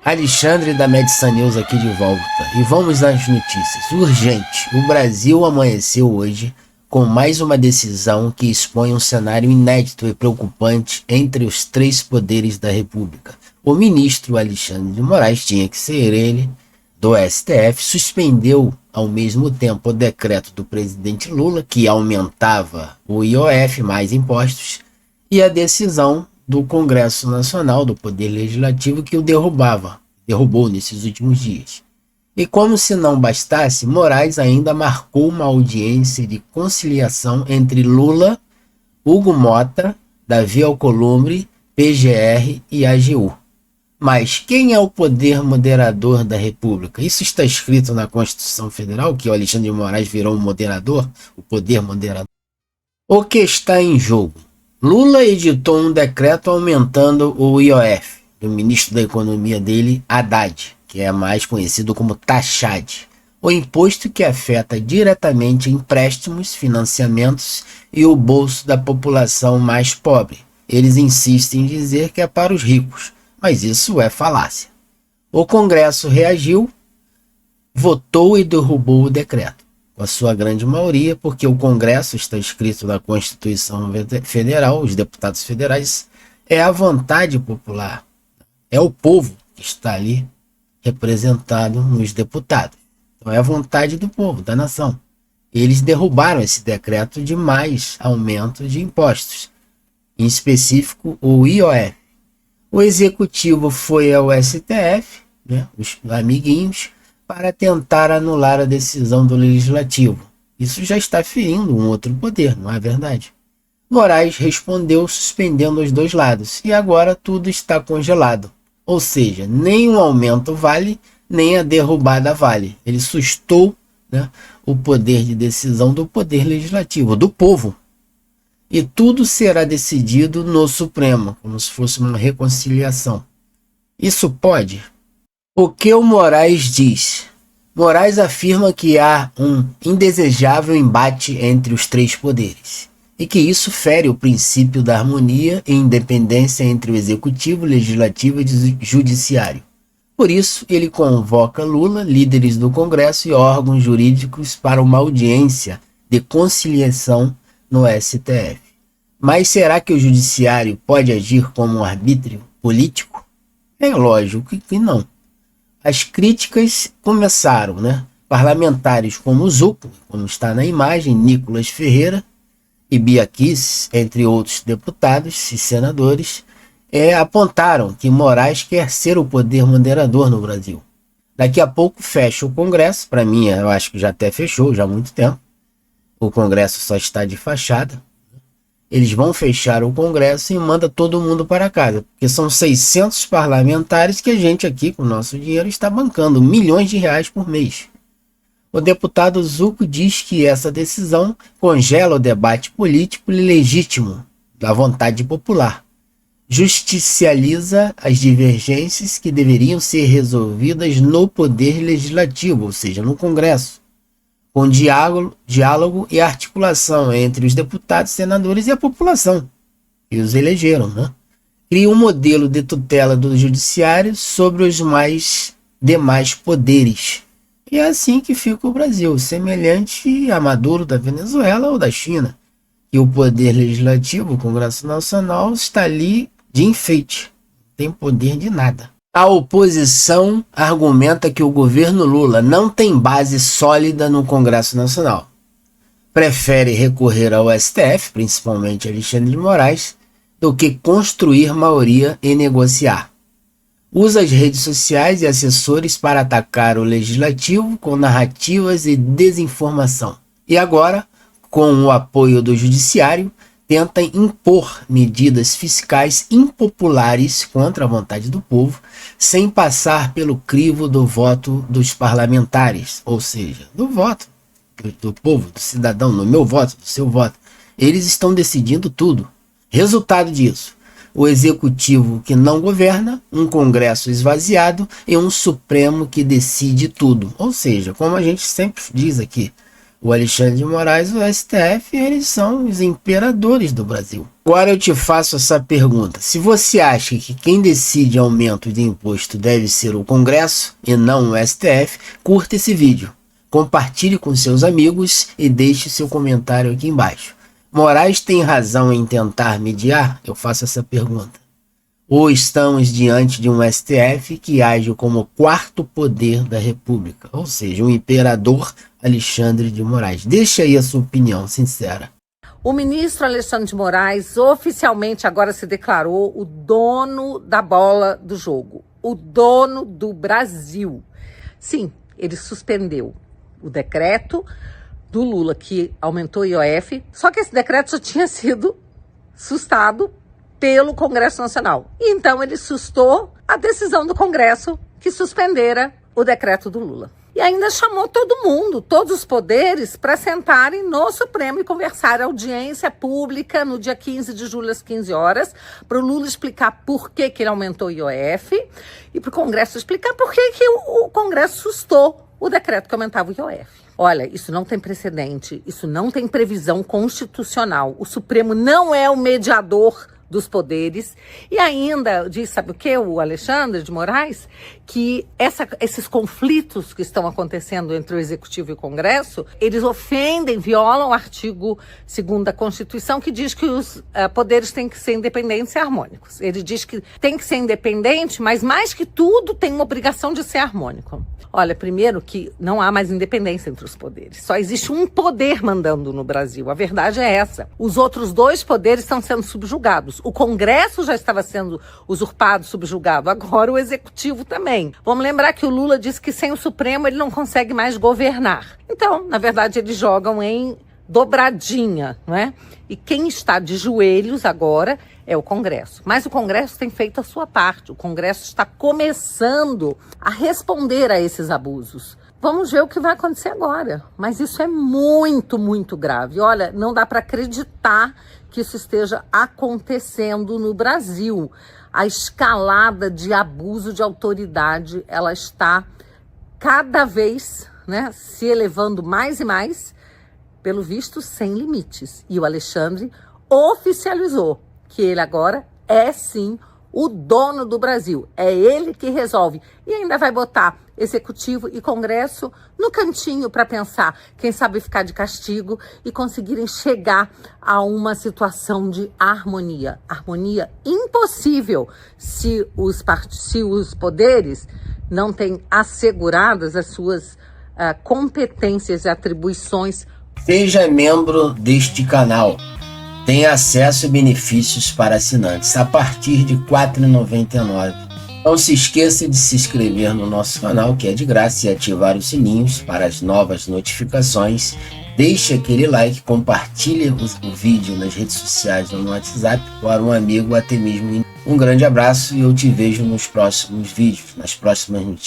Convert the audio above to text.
Alexandre da Medicine News aqui de volta. E vamos às notícias. Urgente. O Brasil amanheceu hoje com mais uma decisão que expõe um cenário inédito e preocupante entre os três poderes da República. O ministro Alexandre de Moraes, tinha que ser ele, do STF, suspendeu ao mesmo tempo o decreto do presidente Lula, que aumentava o IOF mais impostos, e a decisão do Congresso Nacional, do Poder Legislativo, que o derrubou nesses últimos dias. E como se não bastasse, Moraes ainda marcou uma audiência de conciliação entre Lula, Hugo Mota, Davi Alcolumbre, PGR e AGU. Mas quem é o poder moderador da República? Isso está escrito na Constituição Federal, que o Alexandre de Moraes virou um moderador, o poder moderador. O que está em jogo? Lula editou um decreto aumentando o IOF, do ministro da Economia dele, Haddad, que é mais conhecido como taxade, o imposto que afeta diretamente empréstimos, financiamentos e o bolso da população mais pobre. Eles insistem em dizer que é para os ricos, mas isso é falácia. O Congresso reagiu, votou e derrubou o decreto, com a sua grande maioria, porque o Congresso, está escrito na Constituição Federal, os deputados federais, é a vontade popular, é o povo que está ali representado nos deputados. Então é a vontade do povo, da nação. Eles derrubaram esse decreto de mais aumento de impostos, em específico o IOF. O executivo foi ao STF, os amiguinhos, para tentar anular a decisão do legislativo. Isso já está ferindo um outro poder, não é verdade? Moraes respondeu suspendendo os dois lados, e agora tudo está congelado. Ou seja, nem o aumento vale, nem a derrubada vale. Ele sustou, o poder de decisão do poder legislativo, do povo. E tudo será decidido no Supremo, como se fosse uma reconciliação. Isso pode? O que o Moraes diz? Moraes afirma que há um indesejável embate entre os três poderes, e que isso fere o princípio da harmonia e independência entre o Executivo, Legislativo e Judiciário. Por isso, ele convoca Lula, líderes do Congresso e órgãos jurídicos para uma audiência de conciliação no STF. Mas será que o Judiciário pode agir como um arbítrio político? É lógico que não. As críticas começaram, Parlamentares como Zucco, como está na imagem, Nicolas Ferreira e Bia Kicis, entre outros deputados e senadores, apontaram que Moraes quer ser o poder moderador no Brasil. Daqui a pouco fecha o Congresso, para mim eu acho que já até fechou, já há muito tempo. O Congresso só está de fachada. Eles vão fechar o Congresso e manda todo mundo para casa, porque são 600 parlamentares que a gente aqui, com o nosso dinheiro, está bancando milhões de reais por mês. O deputado Zucco diz que essa decisão congela o debate político legítimo da vontade popular, justicializa as divergências que deveriam ser resolvidas no Poder Legislativo, ou seja, no Congresso, com diálogo e articulação entre os deputados, senadores e a população, que os elegeram. Cria um modelo de tutela do judiciário sobre os demais poderes. E é assim que fica o Brasil, semelhante a Maduro da Venezuela ou da China, que o poder legislativo, o Congresso Nacional, está ali de enfeite, não tem poder de nada. A oposição argumenta que o governo Lula não tem base sólida no Congresso Nacional. Prefere recorrer ao STF, principalmente Alexandre de Moraes, do que construir maioria e negociar. Usa as redes sociais e assessores para atacar o legislativo com narrativas e desinformação. E agora, com o apoio do judiciário, tenta impor medidas fiscais impopulares contra a vontade do povo, sem passar pelo crivo do voto dos parlamentares, ou seja, do voto do povo, do cidadão, no meu voto, do seu voto. Eles estão decidindo tudo. Resultado disso, o executivo que não governa, um Congresso esvaziado e um Supremo que decide tudo. Ou seja, como a gente sempre diz aqui, O Alexandre de Moraes e o STF, eles são os imperadores do Brasil. Agora eu te faço essa pergunta. Se você acha que quem decide aumento de imposto deve ser o Congresso e não o STF, curta esse vídeo, compartilhe com seus amigos e deixe seu comentário aqui embaixo. Moraes tem razão em tentar mediar? Eu faço essa pergunta. Ou estamos diante de um STF que age como o quarto poder da República, ou seja, o imperador Alexandre de Moraes? Deixa aí a sua opinião sincera. O ministro Alexandre de Moraes oficialmente agora se declarou o dono da bola do jogo, o dono do Brasil. Sim, ele suspendeu o decreto do Lula que aumentou o IOF, só que esse decreto já tinha sido sustado pelo Congresso Nacional. E então ele sustou a decisão do Congresso que suspendera o decreto do Lula. E ainda chamou todo mundo, todos os poderes, para sentarem no Supremo e conversar. Audiência pública no dia 15 de julho às 15 horas, para o Lula explicar por que ele aumentou o IOF e para o Congresso explicar por que o Congresso sustou o decreto que aumentava o IOF. Olha, isso não tem precedente, isso não tem previsão constitucional. O Supremo não é o mediador dos poderes, e ainda diz, sabe o que, o Alexandre de Moraes, que esses conflitos que estão acontecendo entre o Executivo e o Congresso, eles ofendem, violam o artigo 2º da Constituição, que diz que os poderes têm que ser independentes e harmônicos. Ele diz que tem que ser independente, mas mais que tudo tem uma obrigação de ser harmônico. Olha, primeiro que não há mais independência entre os poderes. Só existe um poder mandando no Brasil. A verdade é essa. Os outros dois poderes estão sendo subjugados. O Congresso já estava sendo usurpado, subjugado. Agora o Executivo também. Vamos lembrar que o Lula disse que sem o Supremo ele não consegue mais governar. Então, na verdade, eles jogam em dobradinha, não é? E quem está de joelhos agora é o Congresso. Mas o Congresso tem feito a sua parte. O Congresso está começando a responder a esses abusos. Vamos ver o que vai acontecer agora. Mas isso é muito, muito grave. Olha, não dá para acreditar que isso esteja acontecendo no Brasil. A escalada de abuso de autoridade, ela está cada vez, né, se elevando mais e mais, pelo visto, sem limites. E o Alexandre oficializou que ele agora é, sim, o dono do Brasil. É ele que resolve. E ainda vai botar Executivo e Congresso no cantinho para pensar, quem sabe ficar de castigo e conseguirem chegar a uma situação de harmonia. Harmonia impossível se os poderes não têm asseguradas as suas competências e atribuições. Seja membro deste canal. Tem acesso a benefícios para assinantes a partir de R$ 4,99. Não se esqueça de se inscrever no nosso canal, que é de graça, e ativar os sininhos para as novas notificações. Deixe aquele like, compartilhe o vídeo nas redes sociais ou no WhatsApp para um amigo, até mesmo. Um grande abraço e eu te vejo nos próximos vídeos, nas próximas notícias.